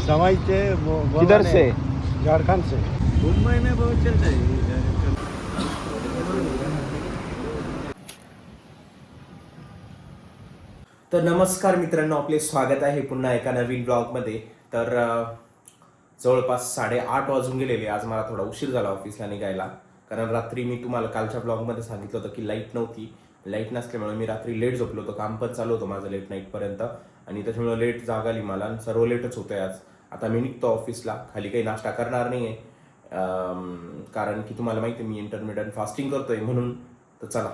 दवाई से किधर से? झारखंड से। मुंबई में बहुत चलता है। तर नमस्कार मित्रांनो, आपले स्वागत आहे पुन्हा एका नवीन ब्लॉगमध्ये. तर जवळपास 8:30 वाजून गेलेले. आज मला थोडा उशीर झाला ऑफिसला निघायला, कारण रात्री मी तुम्हाला कालच्या ब्लॉगमध्ये सांगितलं होतं की लाईट नव्हती. लाईट नसल्यामुळे मी रात्री लेट झोपलो होतो. काम पण चालू होतं माझं लेट नाईटपर्यंत, आणि त्याच्यामुळे लेट जाग आली मला, आणि सर्व लेटच होतंय आज. आता मी निघतो ऑफिसला. खाली काही नाश्ता करणार नाही आहे, कारण की तुम्हाला माहिती आहे मी इंटरमिडियंट फास्टिंग करतोय म्हणून. तर चला,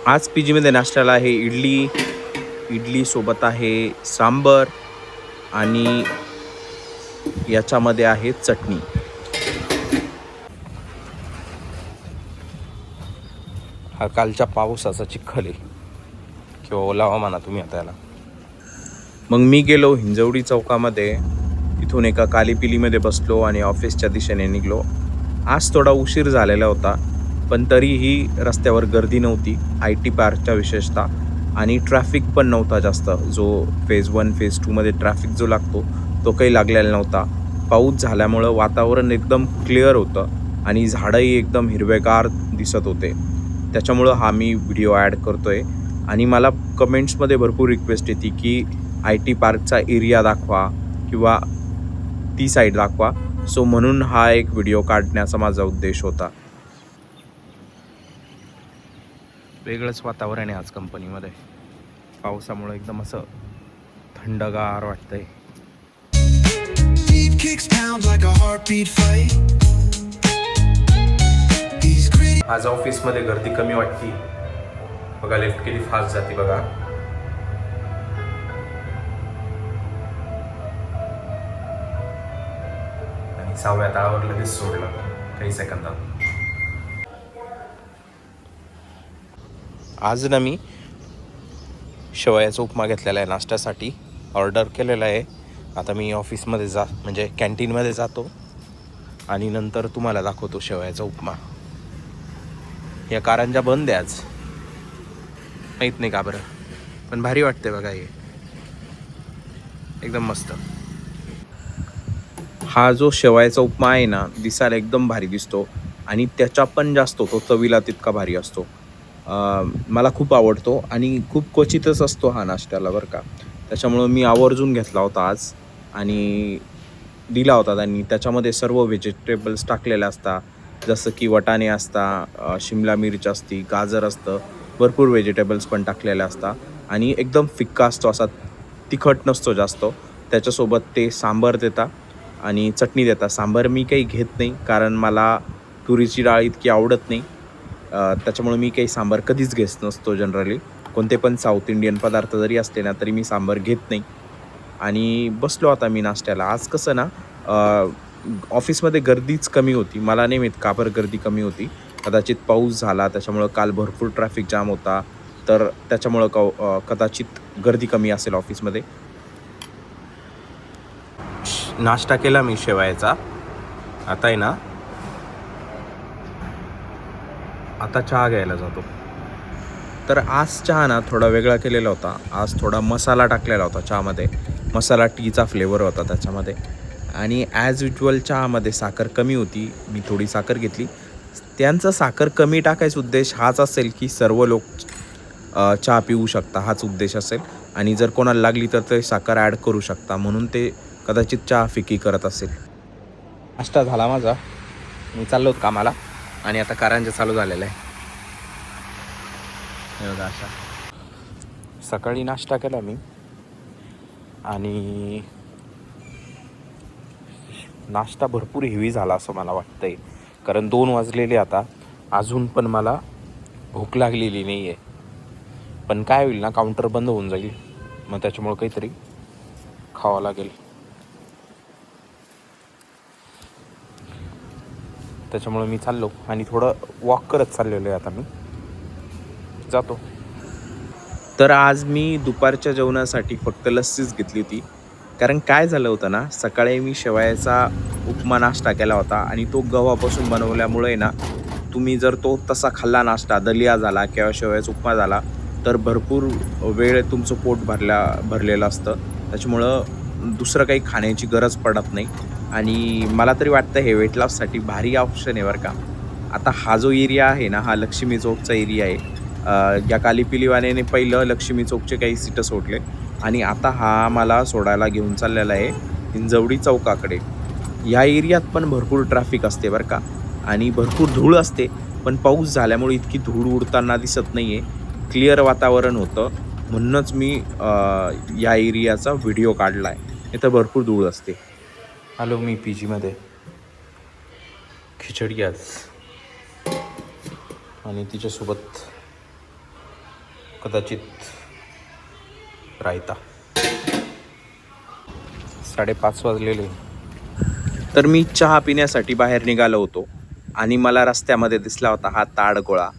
आज पी जीमध्ये नाश्त्याला आहे इडली सोबत आहे सांबर, आणि याच्यामध्ये आहे चटणी. हा कालच्या पावसाचा चिखल आहे किंवा ओलावा म्हणा तुम्ही आता याला. मग मी गेलो हिंजवडी चौकामध्ये, इथून एका कालीपिलीमध्ये बसलो आणि ऑफिसच्या दिशेने निघलो. आज थोडा उशीर झालेला होता, पण तरीही रस्त्यावर गर्दी नव्हती, IT पार्कच्या विशेषतः, आणि ट्रॅफिक पण नव्हता जास्त. जो फेज 1 फेज 2मध्ये ट्रॅफिक जो लागतो तो काही लागलेला नव्हता. पाऊस झाल्यामुळं वातावरण एकदम क्लिअर होतं आणि झाडंही एकदम हिरवेगार दिसत होते. त्याच्यामुळं हा मी व्हिडिओ ॲड करतो आहे. आणि मला कमेंट्समध्ये भरपूर रिक्वेस्ट येते की IT पार्कचा एरिया दाखवा किंवा ती साईड दाखवा. सो म्हणून हा एक व्हिडिओ काढण्याचा माझा उद्देश होता. वेगळंच वातावरण आहे आज कंपनीमध्ये. पावसामुळे एकदम असं थंडगार वाटतंय. आज ऑफिसमध्ये गर्दी कमी वाटते बघा. लिफ्ट किती फास्ट जाते बघा. आणि 6व्या तळावर लगेच सोडलं काही सेकंदात. आज ना मी शेवयाचा उपमा घेतलेला आहे नाश्त्यासाठी, ऑर्डर केलेला आहे. आता मी ऑफिसमध्ये म्हणजे कॅन्टीनमध्ये जातो आणि नंतर तुम्हाला दाखवतो शेवयाचा उपमा. या कारंजा बंद आहे आज, माहीत नाही का बरं, पण भारी वाटते बघा. हे एकदम मस्त. हा जो शेवयाचा उपमा आहे ना, दिसायला एकदम भारी दिसतो आणि त्याच्या पण जास्त होतो, चवीला तितका भारी असतो. मला खूप आवडतो आणि खूप क्वचितच असतो हा नाश्त्याला बरं का. त्याच्यामुळं मी आवर्जून घेतला होता आज आणि दिला होता त्यांनी. त्याच्यामध्ये सर्व व्हेजिटेबल्स टाकलेले असतात, जसं की वटाणे असतात, शिमला मिरच असते, गाजर असतं, भरपूर व्हेजिटेबल्स पण टाकलेले असतात आणि एकदम फिक्का असतो, असा तिखट नसतो जास्त. त्याच्यासोबत ते सांबार देतात आणि चटणी देतात. सांबार मी काही घेत नाही, कारण मला तुरीची डाळ इतकी आवडत नाही. त्याच्यामुळे मी काही सांबार कधीच घेत नसतो जनरली. कोणते पण साऊथ इंडियन पदार्थ जरी असले ना तरी मी सांबार घेत नाही. आणि बसलो आता मी नाश्त्याला. आज कसं ना, ऑफिसमध्ये गर्दीच कमी होती. मला नाही माहीत का बरं गर्दी कमी होती. कदाचित पाऊस झाला त्याच्यामुळं, काल भरपूर ट्रॅफिक जाम होता, तर त्याच्यामुळं कदाचित गर्दी कमी असेल ऑफिसमध्ये. नाश्ता केला मी शेवयाचा. आता आहे ना, आता चहा घ्यायला जातो. तर आज चहा ना थोडा वेगळा केलेला होता. आज थोडा मसाला टाकलेला होता चहामध्ये. मसाला टीचा फ्लेवर होता त्याच्यामध्ये. आणि ॲज युज्युअल चहामध्ये साखर कमी होती, मी थोडी साखर घेतली. त्यांचा साखर कमी टाकायचा उद्देश हाच असेल की सर्व लोक चहा पिऊ शकता, हाच उद्देश असेल. आणि जर कोणाला लागली तर ते साखर ॲड करू शकता, म्हणून ते कदाचित चहा फिकी करत असेल. नाश्ता झाला माझा, मी चाललो कामाला आणि आता कारंजा चालू झालेला आहे. हे बघा, अशा सकाळी नाश्ता केला मी आणि नाश्ता भरपूर हेवी झाला असं मला वाटतंय, कारण 2 वाजलेले आता. अजून पण मला भूक लागलेली नाही आहे. पण काय होईल ना, काउंटर बंद होऊन जाईल, मग त्याच्यामुळं काहीतरी खावं लागेल. त्याच्यामुळं मी चाललो आणि थोडं वॉक करत चाललेलो आहे. आता मी जातो. तर आज मी दुपारच्या जेवणासाठी फक्त लस्सीच घेतली होती, कारण काय झालं होतं ना, सकाळी मी शेवयाचा उपमा नाश्ता केला होता आणि तो गव्हापासून बनवल्यामुळे ना, तुम्ही जर तो तसा खाल्ला नाश्ता, दलिया झाला किंवा शेवयाचा उपमा झाला, तर भरपूर वेळ तुमचं पोट भरलेलं असतं. त्याच्यामुळं दुसरं काही खाण्याची गरज पडत नाही आणि मला तरी वाटतं हे वेट लॉससाठी भारी ऑप्शन आहे बरं का. आता हा जो एरिया आहे ना, हा लक्ष्मी चौकचा एरिया आहे. या कालीपिलीवाल्याने पहिलं लक्ष्मी चौकचे काही सीटं सोडले आणि आता हा मला सोडायला घेऊन चाललेला आहे हिंजवडी चौकाकडे. या एरियात पण भरपूर ट्रॅफिक असते बरं का आणि भरपूर धूळ असते, पण पाऊस झाल्यामुळे इतकी धूळ उडताना दिसत नाही आहे. क्लिअर वातावरण होतं म्हणूनच मी या एरियाचा व्हिडिओ काढला आहे. इथं भरपूर धूळ असते. आलो मी पी जीमध्ये. खिचडी आज आणि तिच्यासोबत कदाचित रायता. 5:30 वाजलेले. तर मी चहा पिण्यासाठी बाहेर निघालो होतो आणि मला रस्त्यामध्ये दिसला होता हा ताडगोळा.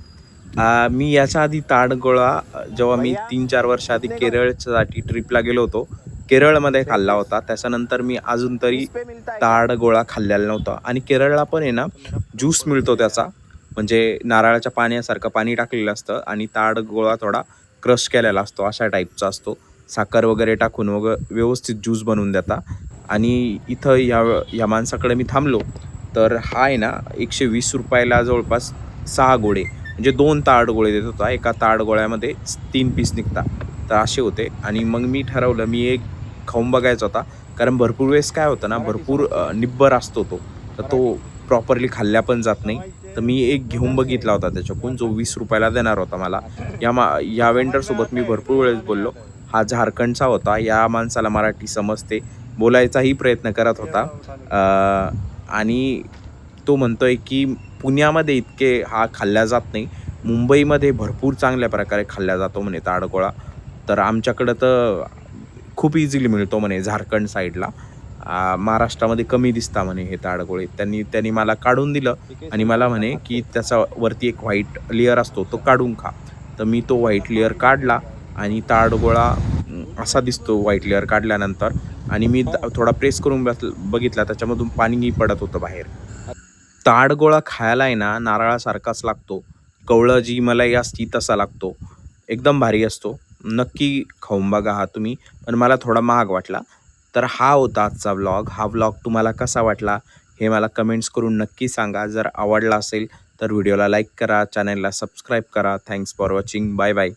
मी याच्या आधी ताडगोळा जेव्हा मी 3-4 वर्षाआधी केरळसाठी ट्रिपला गेलो होतो, केरळमध्ये खाल्ला होता. त्याच्यानंतर मी अजून तरी ताडगोळा खाल्लेला नव्हता. आणि केरळला पण आहे ना ज्यूस मिळतो त्याचा, म्हणजे नारळाच्या पाण्यासारखं पाणी टाकलेलं असतं आणि ताडगोळा थोडा क्रश केलेला असतो, अशा टाईपचा असतो. साखर वगैरे टाकून व्यवस्थित ज्यूस बनवून देता. आणि इथं ह्या माणसाकडे मी थांबलो तर हा आहे ना ₹120 जवळपास 6 गोळे, म्हणजे 2 ताडगोळे देत होता. एका ताडगोळ्यामध्ये 3 पीस निघतात, तर असे होते. आणि मग मी ठरवलं मी एक खाऊन बघायचा होता, कारण भरपूर वेळेस काय होतं ना, भरपूर निब्बर असतो तो, तर तो प्रॉपरली खाल्ल्या पण जात नाही. तर मी एक घेऊन बघितला होता त्याच्याकडून, जो ₹20 देणार होता मला. या वेंडरसोबत मी भरपूर वेळेस बोललो. हा झारखंडचा होता. या माणसाला मराठी समजते, बोलायचाही प्रयत्न करत होता. आणि तो म्हणतोय की पुण्यामध्ये इतके हा खाल्ला जात नाही, मुंबईमध्ये भरपूर चांगल्या प्रकारे खाल्ला जातो म्हणे ताडगोळा. तर आमच्याकडं तर खूप इझिली मिळतो म्हणे झारखंड साईडला. महाराष्ट्रामध्ये कमी दिसता म्हणे हे ताडगोळे. त्यांनी मला काढून दिलं आणि मला म्हणे की त्याचा वरती एक व्हाईट लेअर असतो, तो काढून खा. तर मी तो व्हाईट लेअर काढला आणि ताडगोळा असा दिसतो व्हाईट लेअर काढल्यानंतर. आणि मी थोडा प्रेस करून बघितला, त्याच्यामधून पाणीही पडत होतं बाहेर. ताडगोळा खायला आहे ना नारळासारखाच लागतो. कवळं जी मलाई असती तसा लागतो. एकदम भारी असतो. नक्की खाऊन बघा हा तुम्ही. पण मला थोडा महाग वाटला. तर हा होता आजचा व्लॉग. हा व्लॉग तुम्हाला कसा वाटला हे मला कमेंट्स करून नक्की सांगा. जर आवडला असेल तर व्हिडिओला लाईक करा, चॅनलला सबस्क्राईब करा. Thanks for watching. Bye bye.